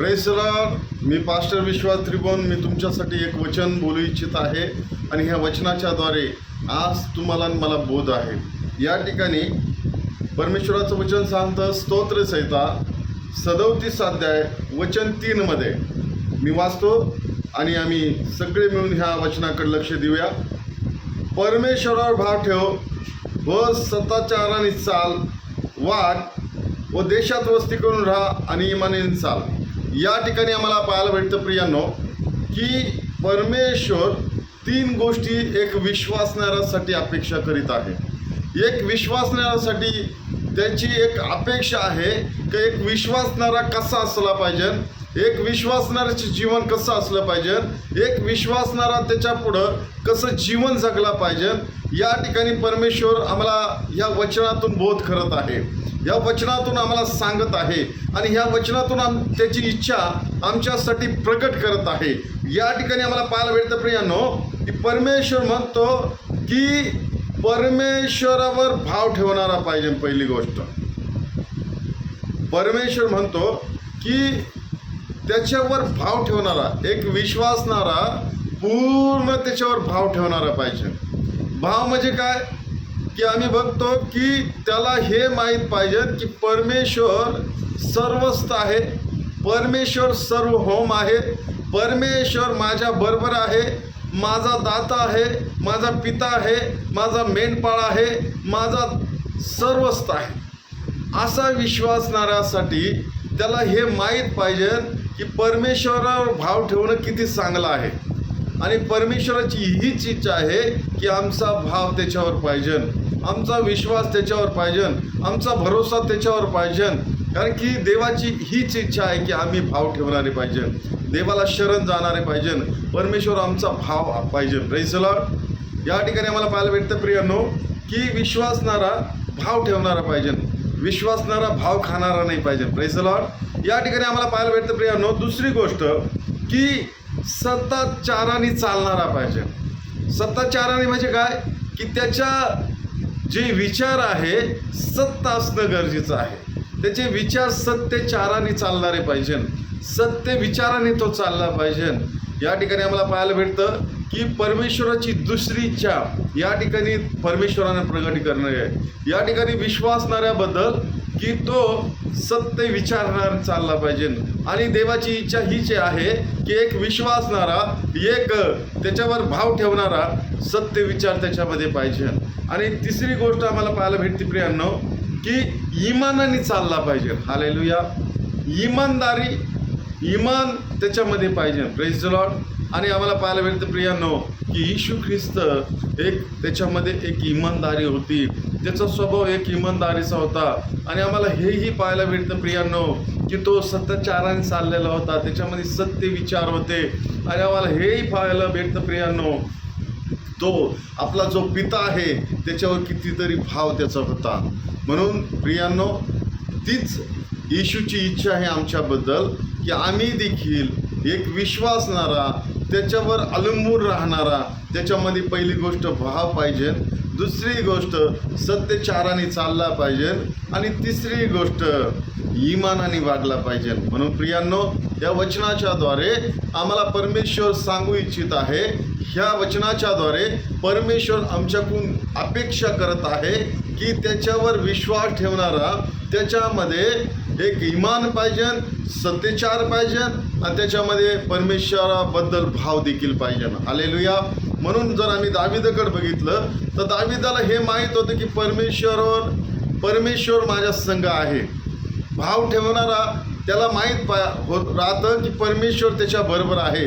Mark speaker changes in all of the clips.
Speaker 1: Press Lord, मी pastor विश्वास त्रिभुवन. मी तुमच्यासाठी एक वचन बोलू इच्छित आहे आणि ह्या वचनाच्या द्वारे आज तुम्हाला आणि मला बोध आहे. या ठिकाणी परमेश्वराचं वचन सांगतं, स्तोत्रसंहिता 37 अध्याय वचन 3 मध्ये मी वाचतो आणि आम्ही सगळे मिळून ह्या वचनाकडे लक्ष देऊया. परमेश्वरावर भाव ठेव व सदाचाराने चाल, वाट व देशात वस्ती करून राहा आणि इमानीने चाल. या ठिकाणी आम्हाला पाहायला भेटतं प्रियांनो की परमेश्वर 3 गोष्टी एक विश्वासणाऱ्यासाठी अपेक्षा करीत आहे. एक विश्वासणाऱ्यासाठी त्याची एक अपेक्षा आहे की एक विश्वासणारा कसा असला पाहिजे, एक विश्वासणाऱ्याचे जीवन कसं असलं पाहिजे, एक विश्वासणारा त्याच्या पुढं कसं जीवन जगला पाहिजे. या ठिकाणी परमेश्वर आम्हाला या वचनातून बोध करत आहे, या वचनातून आम्हाला सांगत आहे आणि ह्या वचनातून त्याची इच्छा आमच्यासाठी प्रकट करत आहे. या ठिकाणी आम्हाला पाहायला भेटतं प्रियांनो की परमेश्वर म्हणतो की परमेश्वरावर भाव ठेवणारा पाहिजे. पहिली गोष्ट परमेश्वर म्हणतो की त्याच्यावर भाव ठेवणारा, एक विश्वासणारा पूर्ण त्याच्यावर भाव ठेवणारा पाहिजे. भाव म्हणजे काय की आम्ही बघतो की त्याला हे माहीत पाहिजे की परमेश्वर सर्वस्थ आहे, परमेश्वर सर्वभौम आहे, परमेश्वर माझ्या बरोबर आहे, माझा दाता आहे, माझा पिता आहे, माझा मेंढपाळ आहे, माझा सर्वस्थ आहे. असा विश्वासणाऱ्यासाठी त्याला हे माहीत पाहिजे की परमेश्वरावर भाव ठेवणं किती चांगलं आहे आणि परमेश्वराची हीच इच्छा आहे की आमचा भाव त्याच्यावर पाहिजे, आमचा विश्वास त्याच्यावर पाहिजे, आमचा भरोसा त्याच्यावर पाहिजे. कारण की देवाची हीच इच्छा आहे की आम्ही भाव ठेवणारे पाहिजे, देवाला शरण जाणारे पाहिजे, परमेश्वर आमचा भाव पाहिजे. Praise the Lord. या ठिकाणी आम्हाला पाहायला भेटतं प्रियांनो की विश्वासणारा भाव ठेवणारा पाहिजे, विश्वासणारा भाव खाणारा नाही पाहिजे. Praise the Lord. या ठिकाणी आम्हाला पाहायला भेटतं प्रियांनो दुसरी गोष्ट की सदाचाराने चालणारा पाहिजे. सदाचाराने म्हणजे काय की त्याच्या जे विचार आहे सत्य असणं गरजेचं आहे. त्याचे विचार सत्यचाराने चालणारे पाहिजे, सत्य विचाराने तो चालला पाहिजे. या ठिकाणी आम्हाला पाहायला भेटतं की परमेश्वराची दुसरी इच्छा या ठिकाणी परमेश्वराने प्रगट करणे आहे. या ठिकाणी विश्वासणाऱ्याबद्दल की तो सत्य विचारणार चालला पाहिजे आणि देवाची इच्छा हीच आहे की एक विश्वासणारा, एक त्याच्यावर भाव ठेवणारा सत्य विचार त्याच्यामध्ये पाहिजे. आणि तिसरी गोष्ट आम्हाला पाहायला भेटते प्रियांनो की इमानाने चालला पाहिजे. हालेलुया. इमानदारी, इमान त्याच्यामध्ये पाहिजे. Praise the Lord. आणि आम्हाला पाहायला भेटतं प्रियांनो की येशू ख्रिस्त एक त्याच्यामध्ये एक इमानदारी होती, त्याचा स्वभाव एक इमानदारीचा होता. आणि आम्हाला हेही पाहायला भेटतं प्रियांनो की तो सत्यचाराने चाललेला होता, त्याच्यामध्ये सत्य विचार होते. आणि आम्हाला हेही पाहायला भेटतं प्रियांनो तो आपला जो पिता आहे त्याच्यावर कितीतरी भाव त्याचा होता. म्हणून प्रियांनो तीच येशूची इच्छा आहे आमच्याबद्दल की आम्ही देखील एक विश्वासणारा, त्याच्यावर अवलंबून राहणारा, त्याच्यामध्ये पहिली गोष्ट भाव पाहिजे, दुसरी गोष्ट सत्यचाराने चालला पाहिजे आणि तिसरी गोष्ट इमानाने वागला पाहिजे. म्हणून प्रियांनो या वचनाच्याद्वारे आम्हाला परमेश्वर सांगू इच्छित आहे, ह्या वचनाच्याद्वारे परमेश्वर आमच्याकडून अपेक्षा करत आहे की त्याच्यावर विश्वास ठेवणारा, त्याच्यामध्ये एक इमान पाहिजे, सत्यचार पाहिजे आणि त्याच्यामध्ये परमेश्वराबद्दल भाव देखील पाहिजे. हालेलुया. म्हणून जर आम्ही दाविदाकडे बघितलं तर दाविदाला हे माहीत होतं की परमेश्वर माझ्या संग आहे. भाव ठेवणारा त्याला माहीत राहतं की परमेश्वर त्याच्या बरोबर आहे.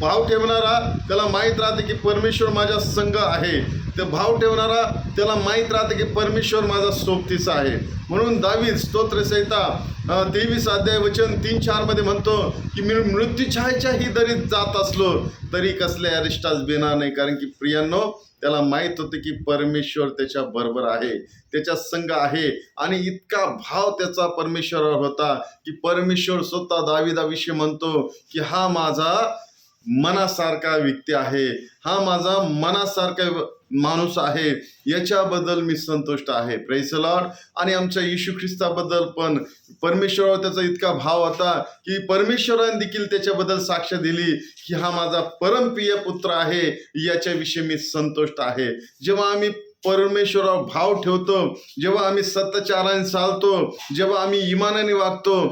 Speaker 1: भाव ठेवणारा त्याला माहीत राहते की परमेश्वर माझ्या संग आहे. ते भाव ठेवणारा त्याला माहीत राहते की परमेश्वर माझा सोबतीचा आहे. म्हणून दावीद स्तोत्रसंहिता 23 अध्याय वचन 3-4 मध्ये म्हणतो की मी मृत्यूछायेच्याही दरीत जात असलो तरी कसल्या अरिष्टास भिणार नाही. कारण की प्रियांनो त्याला माहीत होते की परमेश्वर त्याच्या बरोबर आहे, त्याच्या संग आहे. आणि इतका भाव त्याचा परमेश्वरावर होता की परमेश्वर स्वतः दाविदाविषयी म्हणतो की हा माझा मनासारखा व्यक्ती आहे, हा माझा मनासारखा माणूस आहे, याच्याबद्दल मी संतुष्ट आहे. Praise the Lord. आणि आमच्या येशू ख्रिस्ताबद्दल पण परमेश्वरावर त्याचा इतका भाव होता की परमेश्वराने देखील त्याच्याबद्दल साक्ष दिली की हा माझा परमप्रिय पुत्र आहे, याच्याविषयी मी संतुष्ट आहे. जेव्हा आम्ही परमेश्वरावर भाव ठेवतो, जेव्हा आम्ही सत्याचाराने चालतो, जेव्हा आम्ही इमानाने वागतो,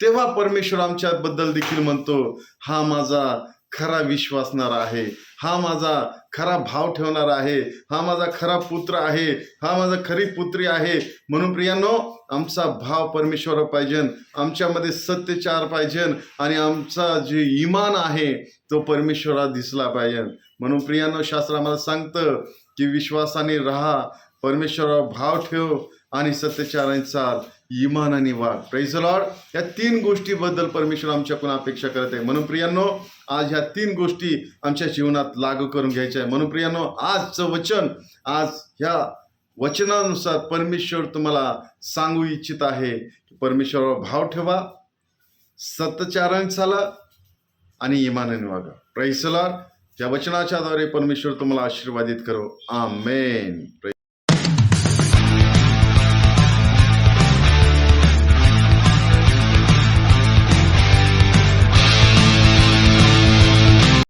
Speaker 1: तेव्हा परमेश्वर आमच्याबद्दल देखील म्हणतो, हा माझा खरा विश्वासणारा आहे, हा माझा खरा भाव ठेवणारा आहे, हा माझा खरा पुत्र आहे, हा माझा खरी पुत्री आहे. म्हणून प्रियांनो, आमचा भाव परमेश्वर पाहिजे, आमच्यामध्ये सत्यचार पाहिजे आणि आमचा जे इमान आहे तो परमेश्वरात दिसला पाहिजे. म्हणून प्रियांनो, शास्त्र आम्हाला सांगतं की विश्वासाने राहा, परमेश्वरावर भाव ठेव आणि सत्यचाराने चाल, इमानाने वाग. Praise the Lord. या 3 गोष्टीबद्दल परमेश्वर आमच्याकडून अपेक्षा करत आहे. म्हणून प्रियांनो, आज ह्या 3 गोष्टी आमच्या जीवनात लागू करून घ्यायच्या आहे. म्हणून प्रियांनो, आजचं वचन, आज ह्या वचनानुसार परमेश्वर तुम्हाला सांगू इच्छित आहे की परमेश्वरावर भाव ठेवा, सत्यचाराने चाला आणि इमानाने वागा. Praise the Lord. या वचनाच्या द्वारे परमेश्वर तुम्हाला आशीर्वादित करो. आमेन.